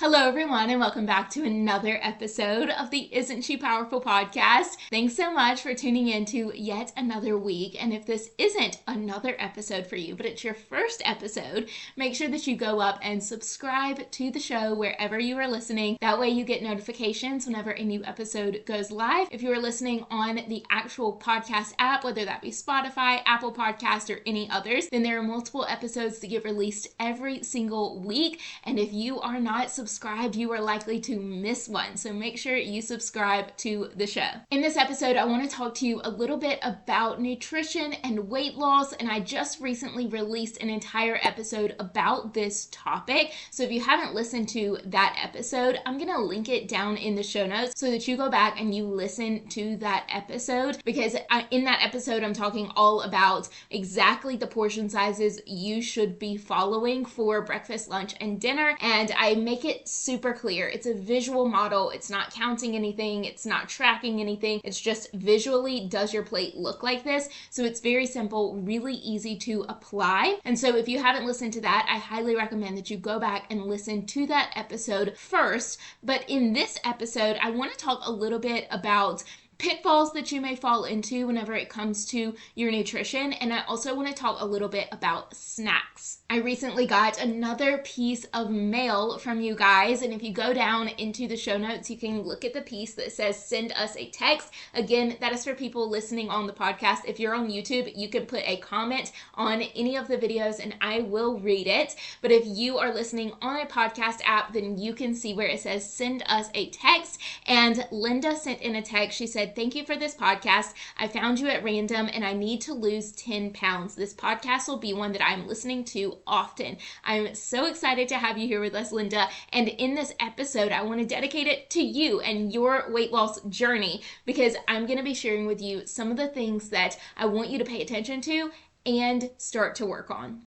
Hello, everyone, and welcome back to another episode of the Isn't She Powerful podcast. Thanks so much for tuning in to yet another week. And if this isn't another episode for you, but it's your first episode, make sure that you go up and subscribe to the show wherever you are listening. That way you get notifications whenever a new episode goes live. If you are listening on the actual podcast app, whether that be Spotify, Apple Podcast, or any others, then there are multiple episodes that get released every single week. And if you are not subscribed, you are likely to miss one. So make sure you subscribe to the show. In this episode, I want to talk to you a little bit about nutrition and weight loss. And I just recently released an entire episode about this topic. So if you haven't listened to that episode, I'm going to link it down in the show notes so that you go back and you listen to that episode. Because in that episode, I'm talking all about exactly the portion sizes you should be following for breakfast, lunch, and dinner. And I make it super clear. It's a visual model. It's not counting anything. It's not tracking anything. It's just visually, does your plate look like this? So it's very simple, really easy to apply. And so if you haven't listened to that, I highly recommend that you go back and listen to that episode first. But in this episode, I want to talk a little bit about pitfalls that you may fall into whenever it comes to your nutrition. And I also want to talk a little bit about snacks. I recently got another piece of mail from you guys. And if you go down into the show notes, you can look at the piece that says send us a text. Again, that is for people listening on the podcast. If you're on YouTube, you can put a comment on any of the videos and I will read it. But if you are listening on a podcast app, then you can see where it says send us a text. And Linda sent in a text. She said, "Thank you for this podcast. I found you at random and I need to lose 10 pounds. This podcast will be one that I'm listening to often." I'm so excited to have you here with us, Linda. And in this episode, I want to dedicate it to you and your weight loss journey because I'm going to be sharing with you some of the things that I want you to pay attention to and start to work on.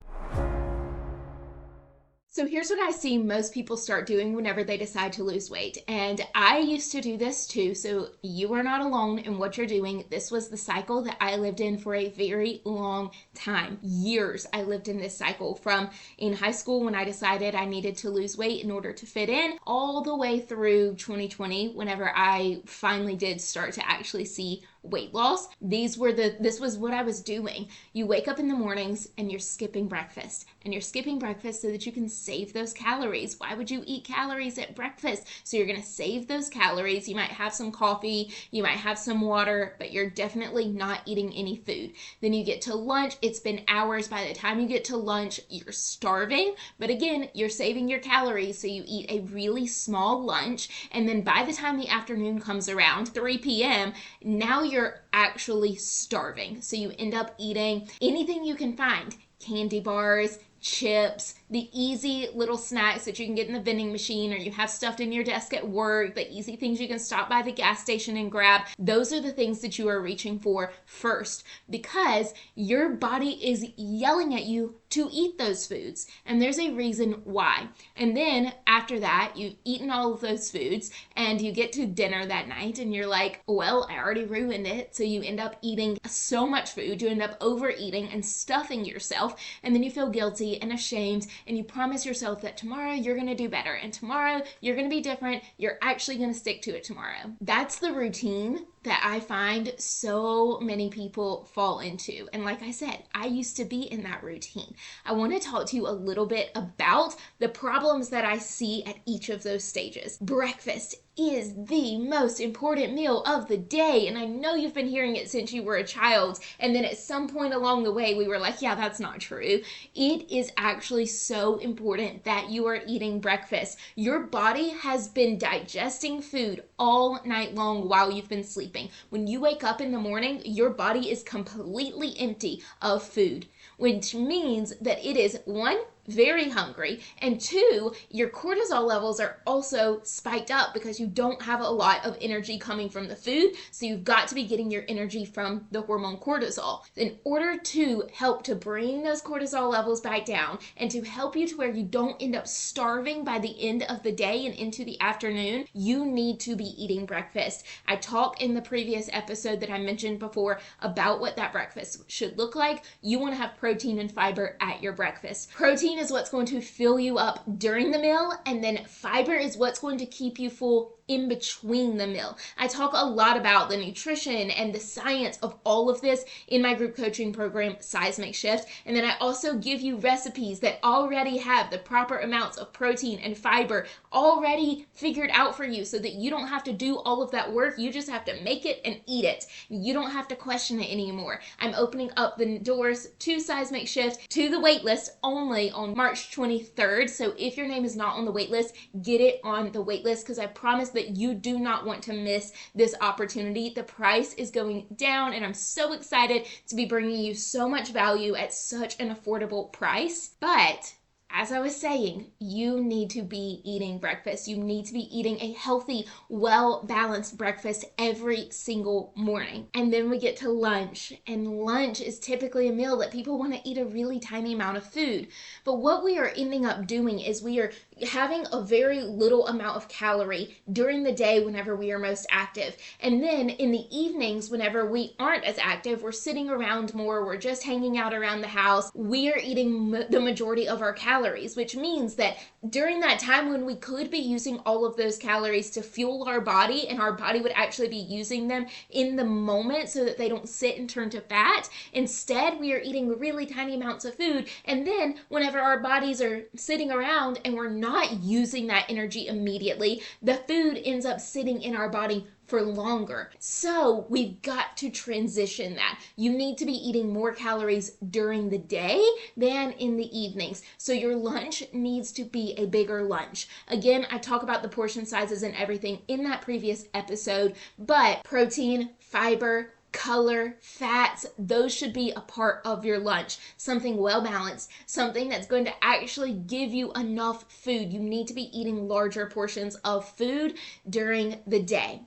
So here's what I see most people start doing whenever they decide to lose weight. And I used to do this too, so you are not alone in what you're doing. This was the cycle that I lived in for a very long time. Years I lived in this cycle, from in high school when I decided I needed to lose weight in order to fit in, all the way through 2020 whenever I finally did start to actually see weight loss. This was what I was doing. You wake up in the mornings and you're skipping breakfast. And you're skipping breakfast so that you can save those calories. Why would you eat calories at breakfast? So you're going to save those calories. You might have some coffee, you might have some water, but you're definitely not eating any food. Then you get to lunch. It's been hours. By the time you get to lunch, you're starving. But again, you're saving your calories, so you eat a really small lunch. And then by the time the afternoon comes around, 3 p.m., now you're actually starving. So you end up eating anything you can find. Candy bars, chips, the easy little snacks that you can get in the vending machine or you have stuffed in your desk at work, the easy things you can stop by the gas station and grab. Those are the things that you are reaching for first because your body is yelling at you to eat those foods. And there's a reason why. And then after that, you've eaten all of those foods and you get to dinner that night and you're like, well, I already ruined it. So you end up eating so much food, you end up overeating and stuffing yourself. And then you feel guilty and ashamed and you promise yourself that tomorrow you're going to do better and tomorrow you're going to be different. You're actually going to stick to it tomorrow. That's the routine that I find so many people fall into. And like I said, I used to be in that routine. I want to talk to you a little bit about the problems that I see at each of those stages. Breakfast is the most important meal of the day. And I know you've been hearing it since you were a child. And then at some point along the way, we were like, yeah, that's not true. It is actually so important that you are eating breakfast. Your body has been digesting food all night long while you've been sleeping. When you wake up in the morning, your body is completely empty of food, which means that it is, one, very hungry, and two, your cortisol levels are also spiked up because you don't have a lot of energy coming from the food, so you've got to be getting your energy from the hormone cortisol. In order to help to bring those cortisol levels back down and to help you to where you don't end up starving by the end of the day and into the afternoon, you need to be eating breakfast. I talked in the previous episode that I mentioned before about what that breakfast should look like. You want to have protein and fiber at your breakfast. Protein Protein is what's going to fill you up during the meal, and then fiber is what's going to keep you full in between the meal. I talk a lot about the nutrition and the science of all of this in my group coaching program, Seismic Shift. And then I also give you recipes that already have the proper amounts of protein and fiber already figured out for you so that you don't have to do all of that work. You just have to make it and eat it. You don't have to question it anymore. I'm opening up the doors to Seismic Shift to the waitlist only on March 23rd. So if your name is not on the waitlist, get it on the waitlist, because I promise that you do not want to miss this opportunity. The price is going down, and I'm so excited to be bringing you so much value at such an affordable price. But as I was saying, you need to be eating breakfast. You need to be eating a healthy, well-balanced breakfast every single morning. And then we get to lunch, and lunch is typically a meal that people want to eat a really tiny amount of food. But what we are ending up doing is we are having a very little amount of calorie during the day whenever we are most active. And then in the evenings, whenever we aren't as active, we're sitting around more, we're just hanging out around the house, we are eating the majority of our calories, which means that during that time when we could be using all of those calories to fuel our body, and our body would actually be using them in the moment so that they don't sit and turn to fat, instead we are eating really tiny amounts of food. And then whenever our bodies are sitting around and we're not using that energy immediately, the food ends up sitting in our body for longer. So we've got to transition that. You need to be eating more calories during the day than in the evenings. So your lunch needs to be a bigger lunch. Again, I talk about the portion sizes and everything in that previous episode, but protein, fiber, color, fats, those should be a part of your lunch. Something well balanced, something that's going to actually give you enough food. You need to be eating larger portions of food during the day.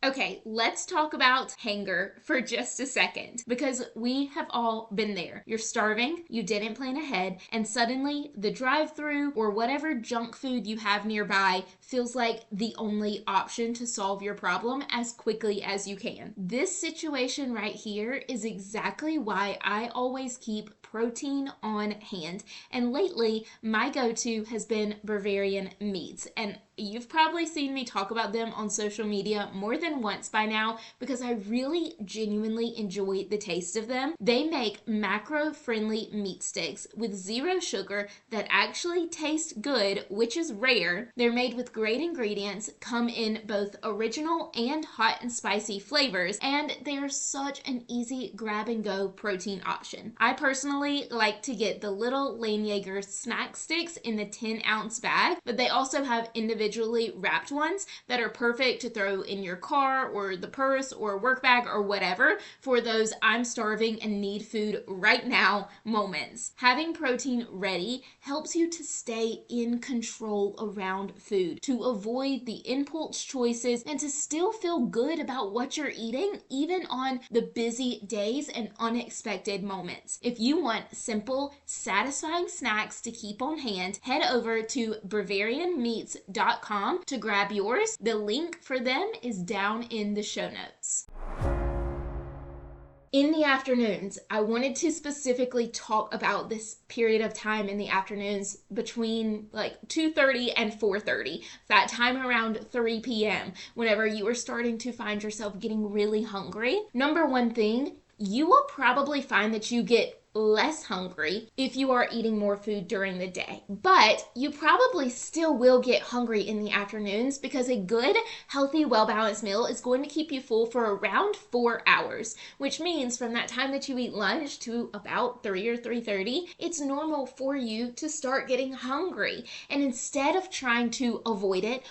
Okay, let's talk about hunger for just a second, because we have all been there. You're starving, you didn't plan ahead, and suddenly the drive-thru or whatever junk food you have nearby feels like the only option to solve your problem as quickly as you can. This situation right here is exactly why I always keep protein on hand. And lately, my go-to has been Bavarian meats. And you've probably seen me talk about them on social media more than once by now, because I really genuinely enjoy the taste of them. They make macro-friendly meat sticks with zero sugar that actually taste good, which is rare. They're made with great ingredients, come in both original and hot and spicy flavors, and they are such an easy grab-and-go protein option. I personally like to get the little Lane-Jaeger snack sticks in the 10-ounce bag, but they also have individually wrapped ones that are perfect to throw in your car or the purse or work bag or whatever for those I'm starving and need food right now moments. Having protein ready helps you to stay in control around food, to avoid the impulse choices, and to still feel good about what you're eating even on the busy days and unexpected moments. If you want simple, satisfying snacks to keep on hand, head over to BavarianMeats.com to grab yours. The link for them is down in the show notes. In the afternoons, I wanted to specifically talk about this period of time in the afternoons between like 2:30 and 4:30, that time around 3 p.m., whenever you are starting to find yourself getting really hungry. Number one thing, you will probably find that you get less hungry if you are eating more food during the day. But you probably still will get hungry in the afternoons, because a good, healthy, well-balanced meal is going to keep you full for around 4 hours, which means from that time that you eat lunch to about 3 or 3:30, it's normal for you to start getting hungry. And instead of trying to avoid it,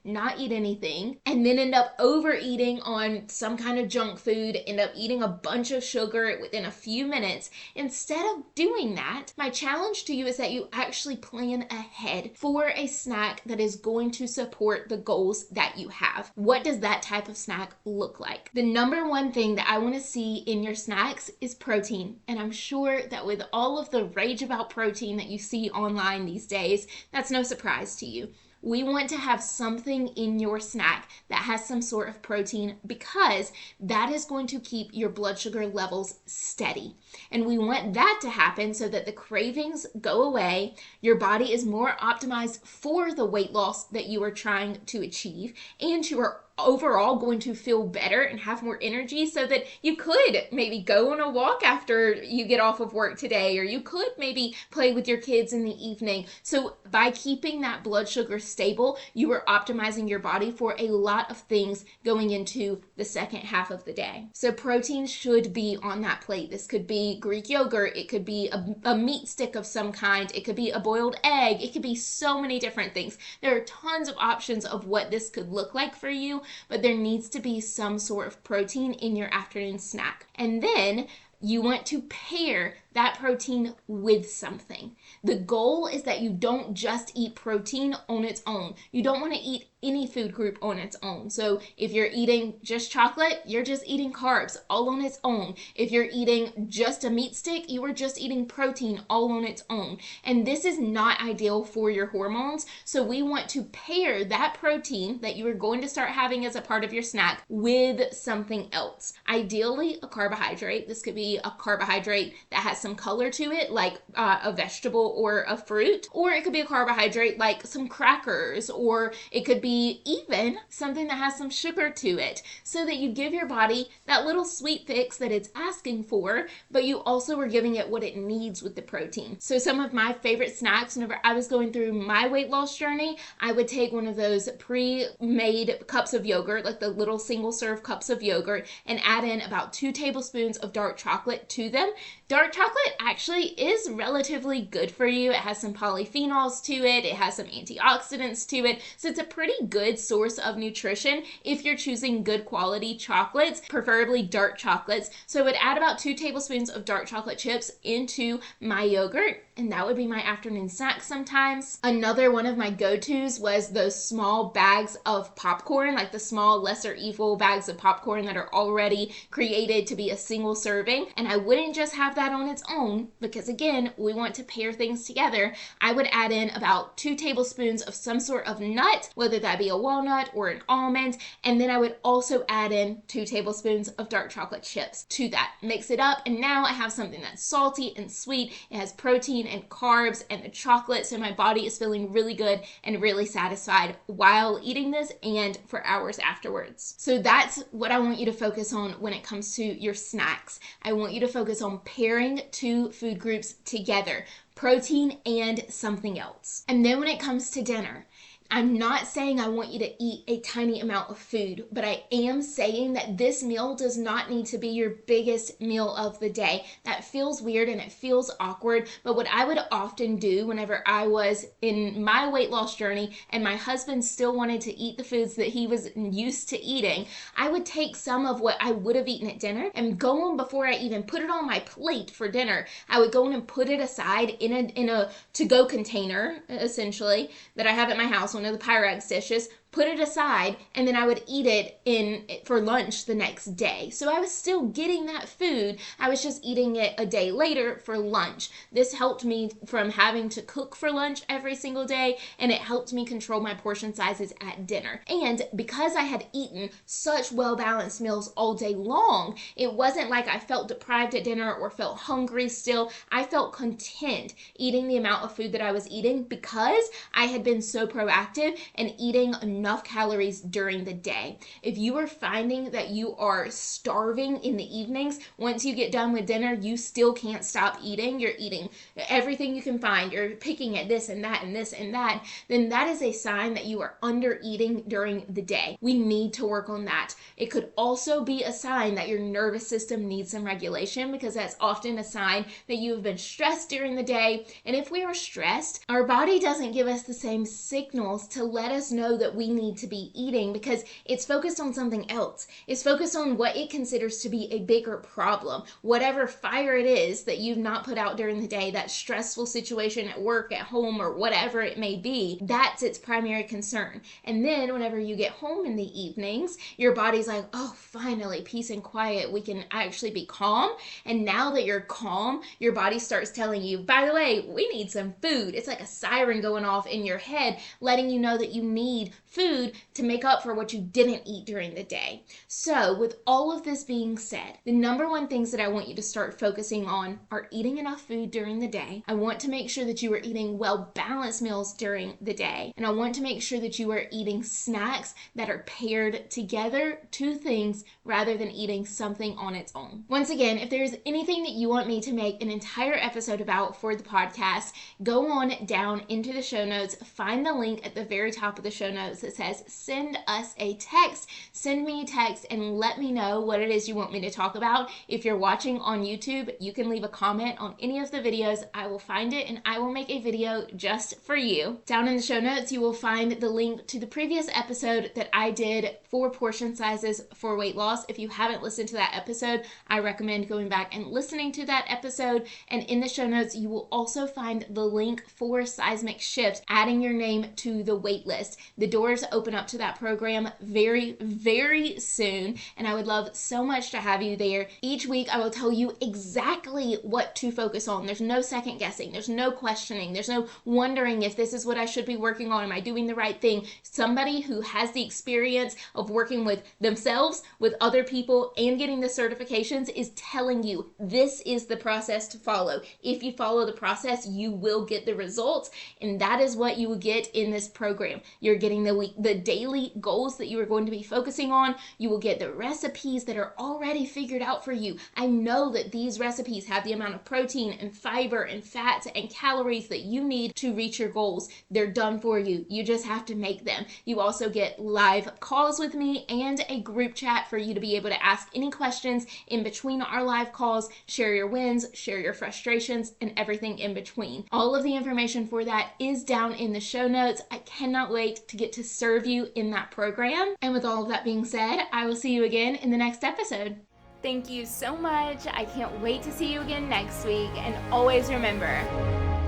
not eat anything, and then end up overeating on some kind of junk food, end up eating a bunch of sugar within a few minutes, instead of doing that, my challenge to you is that you actually plan ahead for a snack that is going to support the goals that you have. What does that type of snack look like? The number one thing that I want to see in your snacks is protein. And I'm sure that with all of the rage about protein that you see online these days, that's no surprise to you. We want to have something in your snack that has some sort of protein because that is going to keep your blood sugar levels steady. And we want that to happen so that the cravings go away, your body is more optimized for the weight loss that you are trying to achieve, and you are overall going to feel better and have more energy so that you could maybe go on a walk after you get off of work today, or you could maybe play with your kids in the evening. So by keeping that blood sugar stable, you are optimizing your body for a lot of things going into the second half of the day. So protein should be on that plate. This could be Greek yogurt, it could be a meat stick of some kind, it could be a boiled egg, it could be so many different things. There are tons of options of what this could look like for you, but there needs to be some sort of protein in your afternoon snack. And then you want to pair that protein with something. The goal is that you don't just eat protein on its own. You don't want to eat any food group on its own. So if you're eating just chocolate, you're just eating carbs all on its own. If you're eating just a meat stick, you are just eating protein all on its own. And this is not ideal for your hormones. So we want to pair that protein that you are going to start having as a part of your snack with something else. Ideally, a carbohydrate. This could be a carbohydrate that has some color to it, like a vegetable or a fruit, or it could be a carbohydrate like some crackers, or it could be even something that has some sugar to it, so that you give your body that little sweet fix that it's asking for, but you also are giving it what it needs with the protein. So some of my favorite snacks, whenever I was going through my weight loss journey, I would take one of those pre-made cups of yogurt, like the little single serve cups of yogurt, and add in about 2 tablespoons of dark chocolate to them. Dark chocolate actually is relatively good for you. It has some polyphenols to it. It has some antioxidants to it. So it's a pretty good source of nutrition if you're choosing good quality chocolates, preferably dark chocolates. So I would add about 2 tablespoons of dark chocolate chips into my yogurt, and that would be my afternoon snack sometimes. Another one of my go-tos was those small bags of popcorn, like the small lesser evil bags of popcorn that are already created to be a single serving. And I wouldn't just have that on its own, because again, we want to pair things together. I would add in about 2 tablespoons of some sort of nut, whether that be a walnut or an almond, and then I would also add in 2 tablespoons of dark chocolate chips to that. Mix it up, and now I have something that's salty and sweet. It has protein and carbs and the chocolate, so my body is feeling really good and really satisfied while eating this and for hours afterwards. So that's what I want you to focus on when it comes to your snacks. I want you to focus on pairing 2 food groups together, protein and something else. And then when it comes to dinner, I'm not saying I want you to eat a tiny amount of food, but I am saying that this meal does not need to be your biggest meal of the day. That feels weird and it feels awkward, but what I would often do whenever I was in my weight loss journey and my husband still wanted to eat the foods that he was used to eating, I would take some of what I would have eaten at dinner and go on before I even put it on my plate for dinner. I would go on and put it aside in a to-go container, essentially, that I have at my house, one of the Pyrex dishes, put it aside, and then I would eat it for lunch the next day. So I was still getting that food. I was just eating it a day later for lunch. This helped me from having to cook for lunch every single day, and it helped me control my portion sizes at dinner. And because I had eaten such well-balanced meals all day long, it wasn't like I felt deprived at dinner or felt hungry still. I felt content eating the amount of food that I was eating because I had been so proactive and eating enough calories during the day. If you are finding that you are starving in the evenings, once you get done with dinner, you still can't stop eating, you're eating everything you can find, you're picking at this and that and this and that, then that is a sign that you are under eating during the day. We need to work on that. It could also be a sign that your nervous system needs some regulation, because that's often a sign that you have been stressed during the day. And if we are stressed, our body doesn't give us the same signals to let us know that we we need to be eating because it's focused on something else. It's focused on what it considers to be a bigger problem. Whatever fire it is that you've not put out during the day, that stressful situation at work, at home, or whatever it may be, that's its primary concern. And then whenever you get home in the evenings, your body's like, oh, finally, peace and quiet. We can actually be calm. And now that you're calm, your body starts telling you, by the way, we need some food. It's like a siren going off in your head, letting you know that you need food to make up for what you didn't eat during the day. So with all of this being said, the number one things that I want you to start focusing on are eating enough food during the day. I want to make sure that you are eating well-balanced meals during the day. And I want to make sure that you are eating snacks that are paired together, two things, rather than eating something on its own. Once again, if there's anything that you want me to make an entire episode about for the podcast, go on down into the show notes, find the link at the very top of the show notes that says send us a text. Send me a text and let me know what it is you want me to talk about. If you're watching on YouTube, you can leave a comment on any of the videos. I will find it and I will make a video just for you. Down in the show notes, you will find the link to the previous episode that I did for portion sizes for weight loss. If you haven't listened to that episode, I recommend going back and listening to that episode. And in the show notes, you will also find the link for Seismic Shift, adding your name to the wait list. The doors open up to that program very, very soon, and I would love so much to have you there. Each week, I will tell you exactly what to focus on. There's no second guessing. There's no questioning. There's no wondering if this is what I should be working on. Am I doing the right thing? Somebody who has the experience of working with themselves, with other people, and getting the certifications is telling you this is the process to follow. If you follow the process, you will get the results, and that is what you will get in this program. You're getting the daily goals that you are going to be focusing on. You will get the recipes that are already figured out for you. I know that these recipes have the amount of protein and fiber and fats and calories that you need to reach your goals. They're done for you. You just have to make them. You also get live calls with me and a group chat for you to be able to ask any questions in between our live calls, share your wins, share your frustrations, and everything in between. All of the information for that is down in the show notes. I cannot wait to get to serve you in that program. And with all of that being said, I will see you again in the next episode. Thank you so much. I can't wait to see you again next week. And always remember,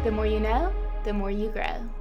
the more you know, the more you grow.